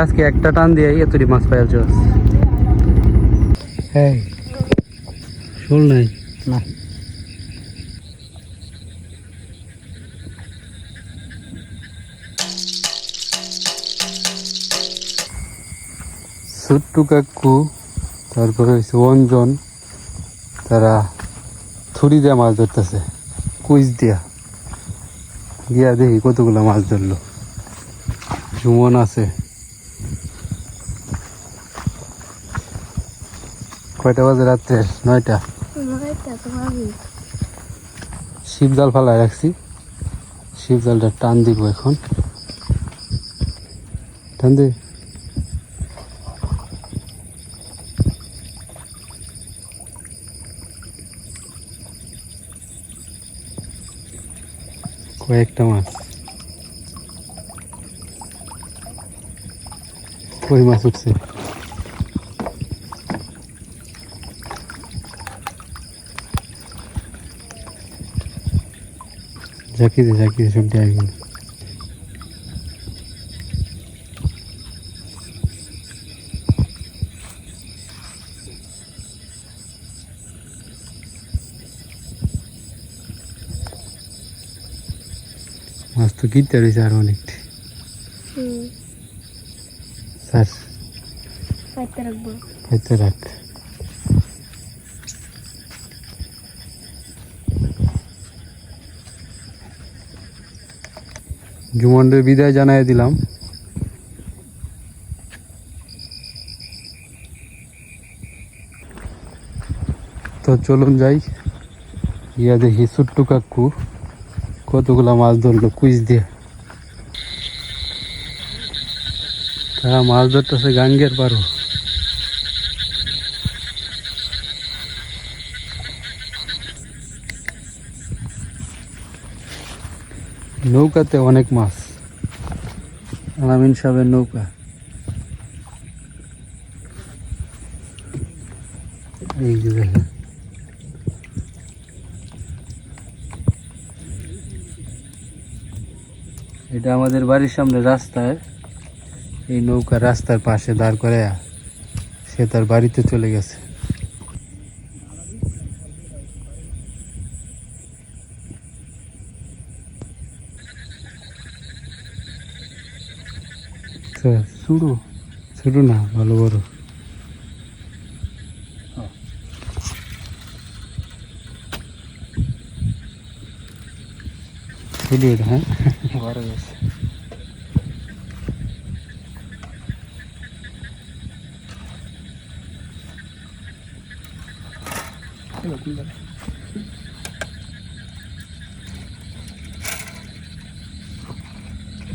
আজকে একটা টান দিয়ে এতটি মাছ পাইছ? হ্যাঁ, শোল নাই না। ছোট্টু কাকু, তারপরে হচ্ছে অঞ্জন, তারা ছুরি দিয়ে মাছ ধরতেছে, কুইজ দিয়া। গিয়া দেখি কতগুলো মাছ ধরলো। সুমন আছে। কয়টা বাজে রাত্রে? 9টা। শিব জাল ফালায় রাখছি, শিব জালটা টান দিব এখন। টান দে। কয়েকটা মাছ, কই মাছ উঠছে। ঝাঁকি দে সব দিয়ে গেল। মাছ তো কিনতে রয়েছে আর অনেকটি। স্যার পাইতে রাখ। জুমনের বিদায় জানাই দিলাম। তো চলুন যাই, ইয়া দেখি ছোট্টু কাকু কতগুলা মাছ ধরলো কুইজ দিয়ে। তারা মাছ ধরতেছে গাঙ্গের পারো। নৌকাতে অনেক মাছ, আলামিন সাহেবের নৌকা। এই যে দেখেন, এটা আমাদের বাড়ির সামনে রাস্তায়। এই নৌকা রাস্তার পাশে দাঁড় করে সে তার বাড়িতে চলে গেছে। ছোটো ছোটো না, ভালো বড়। হ্যাঁ, বড় গেছে।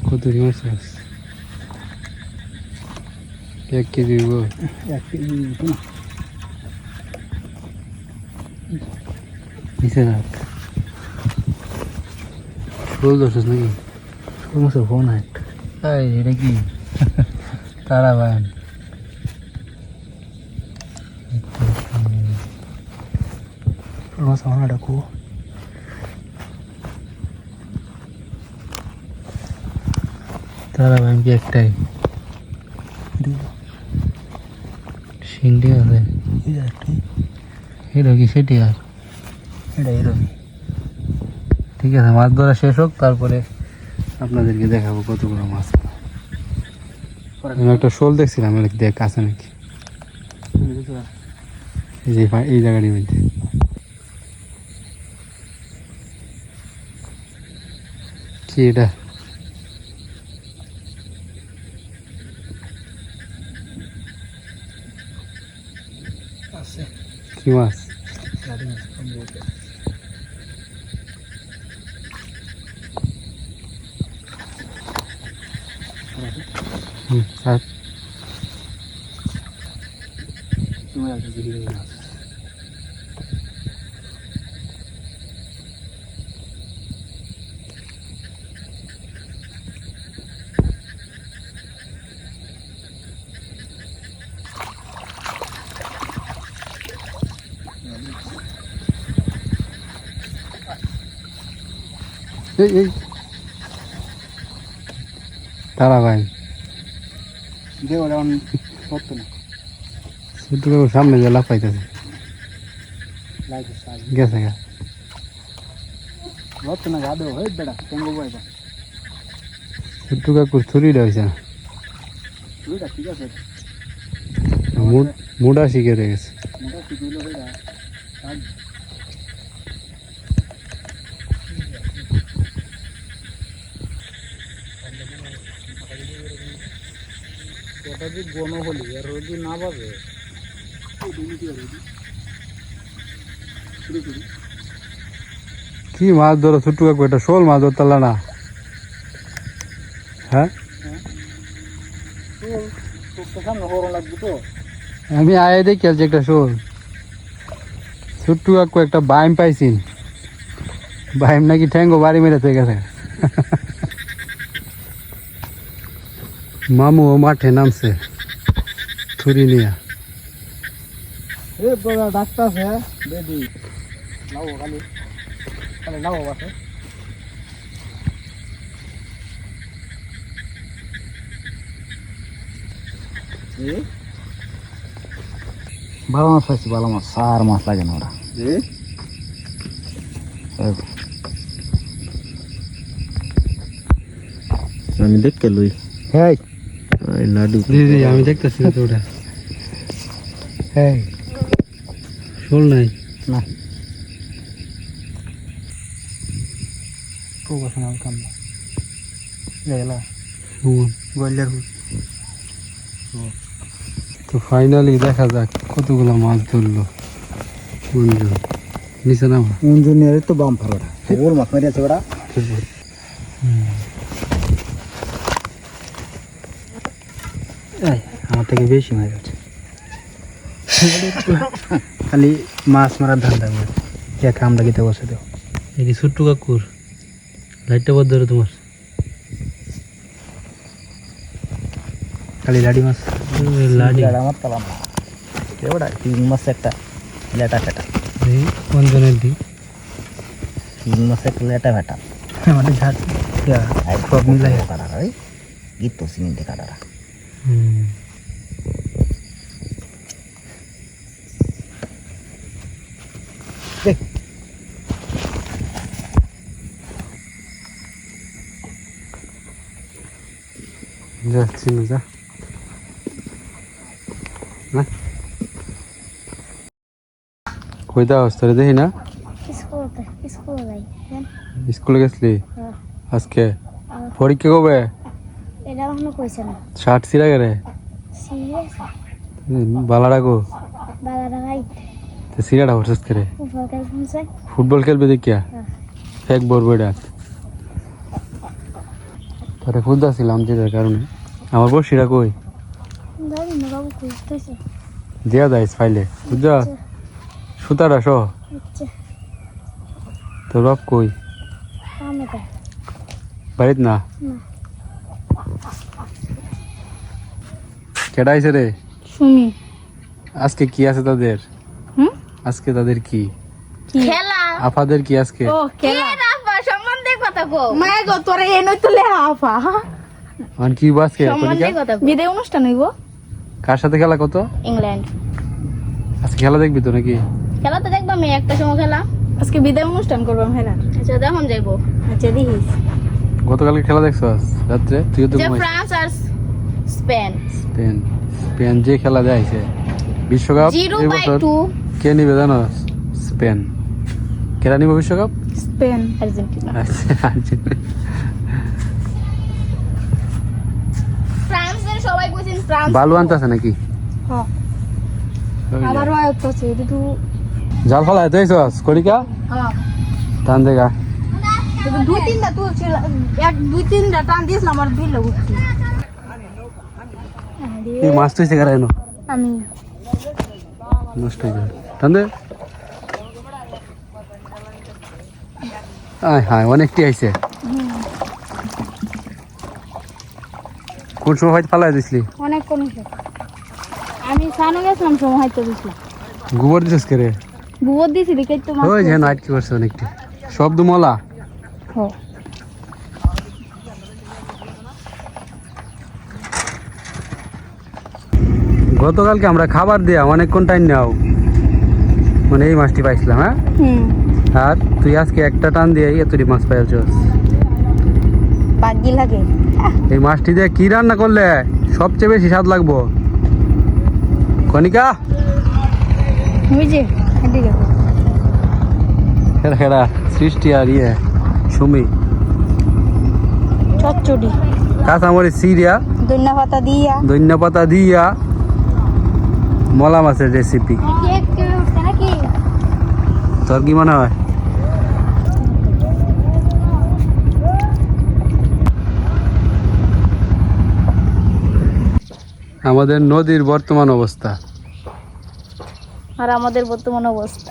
কত মাছ আছে? 1 কেজি। 1 কেজি নিচে রাখ। শোল ধরছিস নাকি? শোল মাছের ফোন একটা। এটা কি তারা বান? শোল মাছ আমার ডাকু। তারা বান কি একটাই? সিন্ডি আছে। এটা কি সেটি? আর এটা এরকম। ঠিক আছে, মাছ ধরা শেষ হোক, তারপরে আপনাদেরকে দেখাবো কতগুলো মাছ। আমি একটা শোল দেখছিলাম, দেখ আছে নাকি এই জায়গাটির মধ্যে। কি এটা? কি মাছ? স্যার এই তারা ভাই যে ওরা করতো না ছোট্টু কাকুর সামনে যে লাফাইতেছে লাগে সাজ গেছে গা করতো না গাদো হই বেটা কেঙ্গো বইবা ছোট্টু কাকুর ছুরিটা হয়েছে না তুইটা ঠিক আছে মুডা শিখে রয়ে গেছে মোটা শিখলো বেটা সাজ ওটা যে গণ হলি আর রোজি না পাবে কি মাছ ধরো ছোট্টু কাকু এটা শোল মাছ ধরতাল না হ্যাঁ সামনে হরণ লাগবে তো আমি আয় দেখি আজ একটা শোল ছোট্টু কাকু একটা বাইম পাইছি বাইম নাকি ঠ্যাঙ্গো বাড়ি মেরেছে গেছে মামু ও মাঠে নামছে ছুরি নিয়ে এ বড় ডাক্তার আছে বেবি নাও খালি খালি নাও আছে ভালো মাছ পাইছি ভালো মাছ আর মাছ লাগে না ওরা আমি দেখতে লই হ্যাঁ লাডু দিদি আমি দেখতেছি তো ওটা হ্যাঁ শোল নাই না প্রফেশনাল কাম গেলা গোল্ডার তো ফাইনালি দেখা যাক কতগুলো মাছ ধরলো মঞ্জু নিচে নামা ইঞ্জিনিয়ার তো বাম ফারোটা ওর মাছ মেরেছে ওরা আমার থেকে বেশি মাছ আছে খালি মাছ মারার ধান্দা করে এক আমরা গিতে বসে দেও এই ছোট্টু কাকুর লাইটটা বদ ধরে তোমার খালি লাডি মাছ লাডি আমার তালাম এবারে তিন মাছ একটা লেটা ফেটা এই অঞ্জনের দি তিন মাছ একটা লেটা ফেটা মানে ঝাট সব মিলাই কাটা হয় গীত তো সিমেন্টে কাটারা যাচ্ছি না যা না কই দাও তোরে দেখি না স্কুলে গেছলি আজকে পরীক্ষা কবে এটা এখনো কইছে না শার্ট ছিঁড়া গেলে সিরিয়াস বালাডা গো বালাটা ভাই তো সিরাটা হরসেস করে ফুটবল খেলছে ফুটবল খেলবে দেখিয়া ফেক বলবো এটা তারে খুঁজতেছিলাম যেটার কারণে আমার বসিরা কই দাদি না বাবু খুঁজতেছে দেয়া যাইস ফাইলে বুঝছ সুতাটা সহ আচ্ছা তোর বাপ কই কামে তা বাড়িত না না কেডা আইছে রে সুমি আজকে কি আছে তাদের আজকে তাদের কি খেলা আফাদের কি আজকে ও খেলা আফা সম্বন্ধে কথা কও মায়ে গো তোরে এনই তো লে আফা আর কি আজকে সম্বন্ধে কথা বিদায় অনুষ্ঠান হইব কার সাথে খেলা কত ইংল্যান্ড আজকে খেলা দেখবি তো নাকি খেলা তো দেখবা আমি একটা সময় খেলা আজকে বিদায় অনুষ্ঠান করবাম হেলা আচ্ছা দেখুন যাইবো আচ্ছা দেখিস গতকালকে খেলা দেখছো রাত্রে তুই তো যে ঘুমাইছিস। ফ্রান্স আর স্পেন স্পেন স্পেন যে খেলা দেখাইছে বিশ্বকাপ 0/2 কে নিবে জানো স্পেন কেরা নিবে বিশ্বকাপ স্পেন আর্জেন্টিনা ফ্রান্সের সবাই কইছেন ফ্রান্স বালু আনতেছে নাকি হ্যাঁ আবারও আয়ত্তছে কিন্তু জাল ফালা দেখছস করিকা হ্যাঁ টান দেখা দুই তিনটা তুলছিল এক দুই তিনটা টান দিয়েছিলাম আমার দিল উঠতে এই মাছ তুইছে কারা এনো আমি নষ্ট হয়ে যাবে টান দে আয় হায় অনেকটি আইছে কোন সময় হয়তো ফালাই দিছিলি অনেক কমিছে আমি সানো গেছিলাম সময় হয়তো দিছিলাম গোবর দিছিস কে রে গোবর দিছি দেখে তো মাছ ওই যে নাইট কি করছে অনেকটি শব্দ মলা হো গতকালকে আমরা খাবার দিয়া অনেকক্ষণ টাইম নাও মানে এই মাছটি পাইছিলাম, হ্যাঁ? আর তুই আজকে একটা টান দিয়ে এতটি মাছ পাইছস। বাগি লাগে। এই মাছটি দিয়ে কি রান্না করলে সবচেয়ে বেশি স্বাদ লাগবো? কনিকা বুঝে এদিকে খেলা খেলা সৃষ্টি আর ইয়ে সুমি চচ্চড়ি কাঁচামরিচ সিরিয়া ধনিয়া পাতা দিয়া ধনিয়া পাতা দিয়া মলা মাছের রেসিপি। তোর কি মনে হয়? আমাদের নদীর বর্তমান অবস্থা আর আমাদের বর্তমান অবস্থা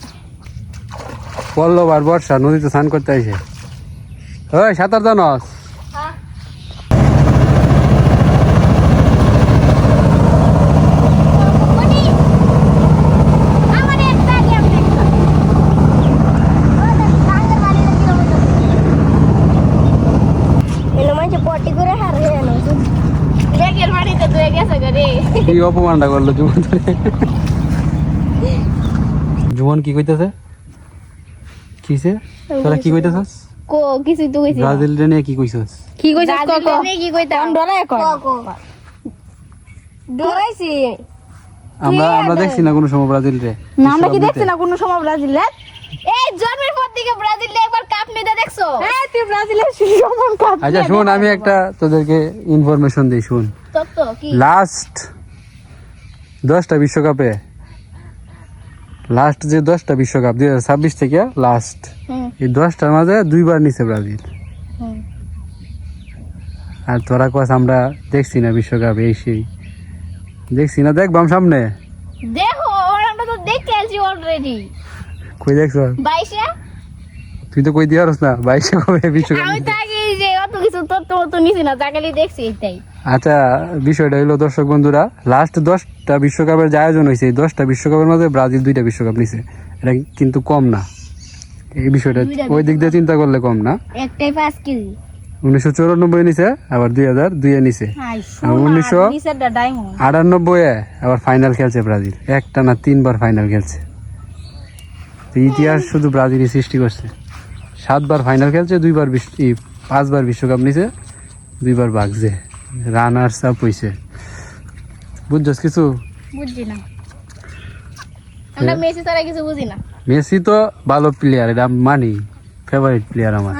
পল্লব আর বর্ষা নদীতে স্নান করতে আইছে। ওই সাঁতার জানস? কি অপমানটা করলো জুমন? জুমন কি কইতেছে? কিসে তোরা কি কইতেছস? কো কিছু তো কইছি ব্রাজিল রে নিয়ে কি কইছস? কি কইছস ক ক কি কইতাম ডরায় ক ডরাইছি আমরা দেখছি না কোনো সময় ব্রাজিল রে। না আমরা কি দেখছি না কোনো সময় ব্রাজিল রে? এই জন্মের পর থেকে ব্রাজিল একবার কাপ নিতে দেখছো? হ্যাঁ তুই ব্রাজিলের সমান কাপ। আচ্ছা শুন, আমি একটা তোদেরকে ইনফরমেশন দেই, শুন। তত্ত্ব কি? লাস্ট 10টা বিশ্বকাপে লাস্ট যে 10টা বিশ্বকাপ 2026 থেকে লাস্ট এই 10টার মাঝে 2বার নিছে ব্রাজিল। আর তোরা কস আমরা দেখছি না বিশ্বকাপ, এই সেই দেখছি না, দেখবাম সামনে। দেখো আমরা তো দেখতে আছি অলরেডি। কই দেখছ? 22 তুই তো কই দিয়ারস না 22 কবে বিশ্বকাপ? আমি তো আগে যে অত কিছু তত্ত্ব তো নিছি না, জাগালি দেখছি এটাই। আচ্ছা বিষয়টা হলো দর্শক বন্ধুরা, লাস্ট 10টা বিশ্বকাপের যে আয়োজন হয়েছে এই 10টা বিশ্বকাপের মধ্যে ব্রাজিল 2টা বিশ্বকাপ নিছে। এটা কিন্তু কম না, এই বিষয়টা ওই দিক দিয়ে চিন্তা করলে কম না। একটাই 5 কেজি 1994 নিছে, আবার 2002 এ নিছে, 1998 এ আবার ফাইনাল খেলছে ব্রাজিল। একটা না 3বার ফাইনাল খেলছে। তো ইতিহাস শুধু ব্রাজিলই সৃষ্টি করছে। 7বার ফাইনাল খেলছে, 5বার বিশ্বকাপ নিছে, 2বার ভাগছে, রানার্স আপ হইছে। বুঝছস কিছু? বুঝছি না, আমরা মেসি ছাড়া কিছু বুঝি না। মেসি তো ভালো প্লেয়ার, এটা আমি মানি, ফেভারিট প্লেয়ার আমার।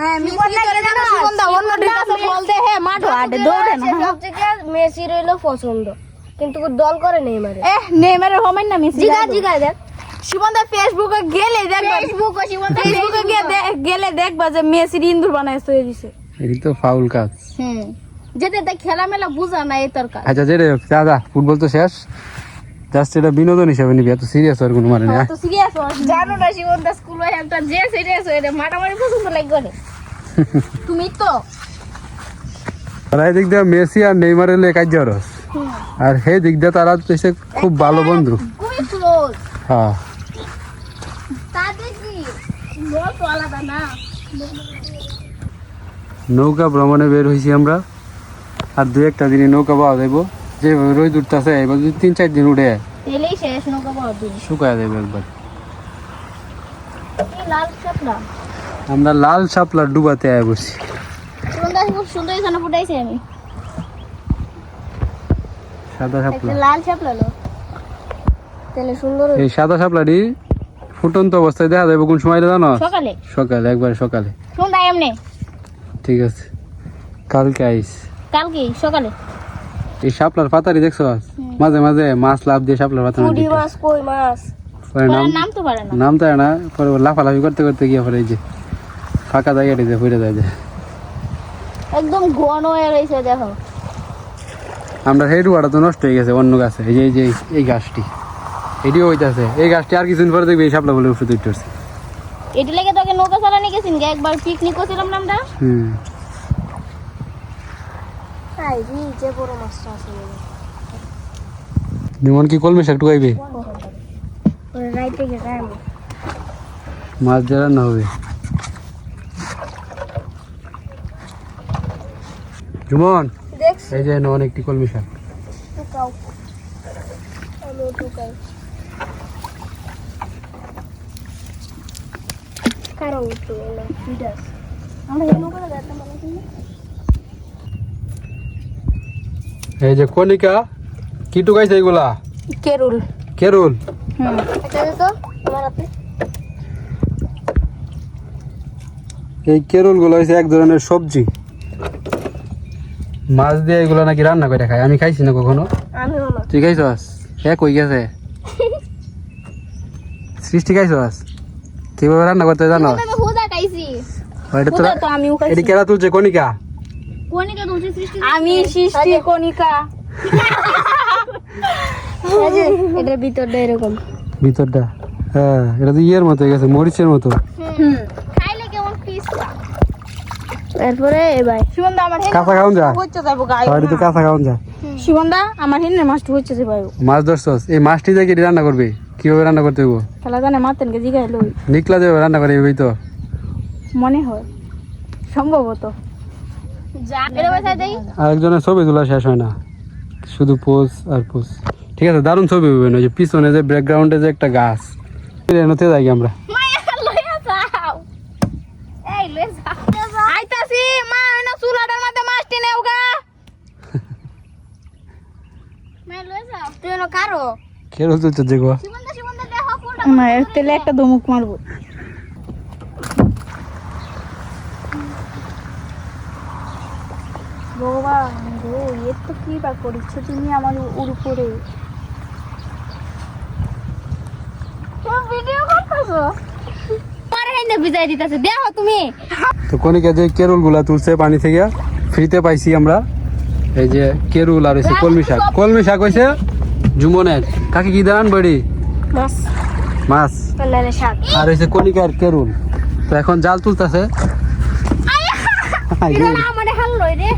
মেসি রইলো পছন্দ, কিন্তু দল করে নেইমারে। নেইমারে হমেন না মেসি। জিগা দেখ শিবন্দা ফেসবুকে গেলে দেখবা, ফেসবুকে গেলে দেখবা যে মেসির ইন্দুর বানায় তৈরি দিছে। এই তো ফাউল কাজ। যেতে দেখ খেলা মেলা বুঝা না এই তোর কাজ। আচ্ছা যেটা হোক, দাদা ফুটবল তো শেষ, জাস্ট এটা বিনোদন হিসাবে নিবি, এত সিরিয়াস আর কোনো মানে না। তো সিরিয়াস জানো না শিবন্দা স্কুলে একটা যে সিরিয়াস হয়ে মারামারি পছন্দ লাগবে না তুমি তো। আর এই দিক দিয়ে মেসি আর নেইমারের লে কাজ জরস, আর সেই দিক দিয়ে তারা তো খুব ভালো বন্ধু। খুবই ক্লোজ। হ্যাঁ তাদের কি বল তো আলাদা না। নৌকা ভ্রমণে বের হয়েছি আমরা, আর 2-1টা দিনে নৌকা পাওয়া যাইব। যে রোদ উঠতেছে এবার যদি 3-4 দিন উঠে তেলেই শেষ নৌকা পাওয়া দিন শুকায় যাবে একবার। লাল শাপলা, আমরা লাল শাপলার ডুবাতে আয় বসছি। সুন্দর খুব সুন্দর এখানে ফুটাইছি আমি। সাদা শাপলা, লাল শাপলা লো তেলে সুন্দর। এই সাদা শাপলাটি ফুটন্ত অবস্থায় দেখা যাবে কোন সময় জানো? সকালে। সকালে, একবার সকালে। সন্ধ্যা এমনি ঠিক আছে, কালকে আইস। কালকে সকালে। এই শাপলার পাতারি দেখছো? মাঝে মাঝে মাছ লাভ দিয়ে শাপলার পাতা পুঁটি মাছ, কই মাছ, নাম তো পারে না, নাম তো না, পরে লাফালাফি করতে করতে গিয়ে পরে এই যে ফাঁকা জায়গাটি যে ফুটে যায়, একদম ঘন হয়ে রয়েছে দেখো। আমরা সেই ডুবাটা তো নষ্ট হয়ে গেছে অন্য গাছে। এই যে এই যে এই গাছটি, এটিও হইতাছে, এই গাছটি আর কিছুদিন পরে দেখবি এই শাপলা বলে উঠে উঠছে। এটি লেগে তোকে নৌকা চালানি গেছিন, একবার পিকনিক করছিলাম না আমরা। যেমন কি কলমে শাক টুকাইবে, মাছ দিয়ে রান্না হবে। জুমন এই যে অনেকটি কলমি শাক, আমি ঢুকাই কারো উঠে এলো বিদাস আমরা এমন করে যেতে মানে কি এই যে কণিকা কি টুকাইছে এগুলা কেরুল কেরুল এটা তো তোমার হাতে এই কেরুল গুলো হচ্ছে এক ধরনের সবজি মাছ দিয়ে এগুলো নাকি রান্না করে খায় আমি খাইছি না কখনো আমি হলো তুই খাইছস এক হয়ে গেছে সৃষ্টি খাইছস কিভাবে রান্না করতে জানো আমি হুদা খাইছি এটা তো হুদা তো আমিও খাইছি এটি কেরা তুলছে কণিকা কোনিকা দুজি সৃষ্টি আমি সৃষ্টি কোনিকা এই যে এটার ভিতরটা এরকম ভিতরটা হ্যাঁ এটা তো ইয়ের মতো হয়ে গেছে মরিচের মতো খাইলে কেমন পিসটা এরপরে এবার শিবন্দা আমার কাঁচা খাওন যা হচ্ছে যাবো গাই বাড়ি তো কাঁচা খাওন যা শিবন্দা আমার হিনের মাছটা হচ্ছে যে ভাই মাছ ধরছস এই মাছটি দিয়ে কি রান্না করবি কিভাবে রান্না করতে হইব তাহলে জানে মাতেন কে জিগাইলো নিকলা দেবে রান্না করে এই তো মনে হয় সম্ভবত যা এর বাসায় দেই আরেকজনের ছবি তোলা শেষ হয় না শুধু পোজ আর পোজ ঠিক আছে দারুণ ছবি হবে না যে পিছনে যে ব্যাকগ্রাউন্ডে যে একটা গাছ এনতে যাই আমরা মায়া লইয়া যাও এই লইয়া যাও আইতাছি মা না চুলাটার মধ্যে মাছটি নেওগা মায়া লইয়া যাও তুই না কারো কেরো তুলছে যে গো শিবন্দা দেখো কোনটা মায়ের তেলে একটা ধমক মারবো ভগবান গো এর তো কি বা করিছো তুমি আমার উপরে ভিডিও করতেছো পারে না বিদায় দিতেছে দেখো তুমি তো কণিকা যে কেরুল গুলা তুলছে পানি থেকে ফ্রিতে পাইছি আমরা এই যে কেরুল আর হচ্ছে কলমি শাক হয়েছে জুমনের কাকে কি দাঁড়ান বড়ি বাস মাছ কল্যাণের শাক আর হয়েছে কণিকার কেরুল তো এখন জাল তুলতেছে এটা না আমারে হাল লই রে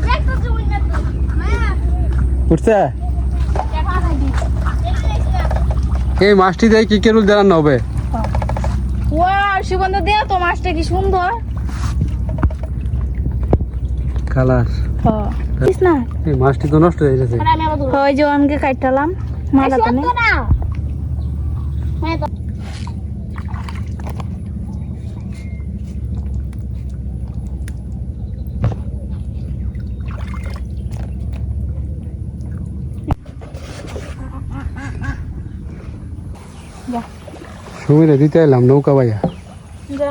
দেখ তো জুই না তো মায়া উঠছে দেখা দি এই মাছটি দিয়ে কি কেরুল দাঁড়ানো হবে ওয়াও শিবন্দা দেয়া তো মাছটা কি সুন্দর কালার হ্যাঁ কিস না এই মাছটি তো নষ্ট হয়ে গেছে ওই যে আমাকে কাটলাম মালাতে নে সুমিরে দিতে এলাম নৌকা ভাইয়া যা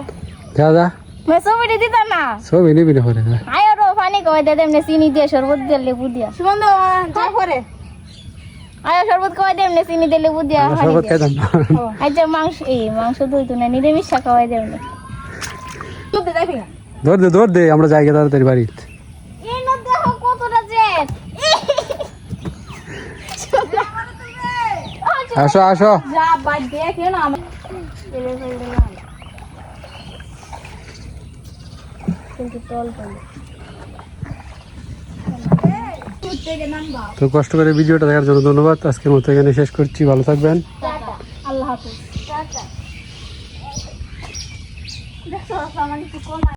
যা যা मैं सोबड़ी दीता ना ছবি নিবি না করে आयो रो पानी को दे दे हमने चीनी दिया शरबत दिया लेबू दिया सुमंद जा करे आयो शरबत को दे हमने चीनी दे लेबू दिया শরবত খাইতাম না আচ্ছা মাংস দই তো না নিরামিষ খাওয়াই দে हमने তুই দে দেখি দৌড় দে আমরা যাই তাড়াতাড়ি বাড়ি এই না দেখো কতটা জেট আসো আসো যা বাদ দেখ না আমি কিন্তু তল তো কষ্ট করে ভিডিওটা দেখার জন্য ধন্যবাদ আজকের মতো এখানে শেষ করছি ভালো থাকবেন আল্লাহ হাফেজ টাটা দেখো আমার কিছু কম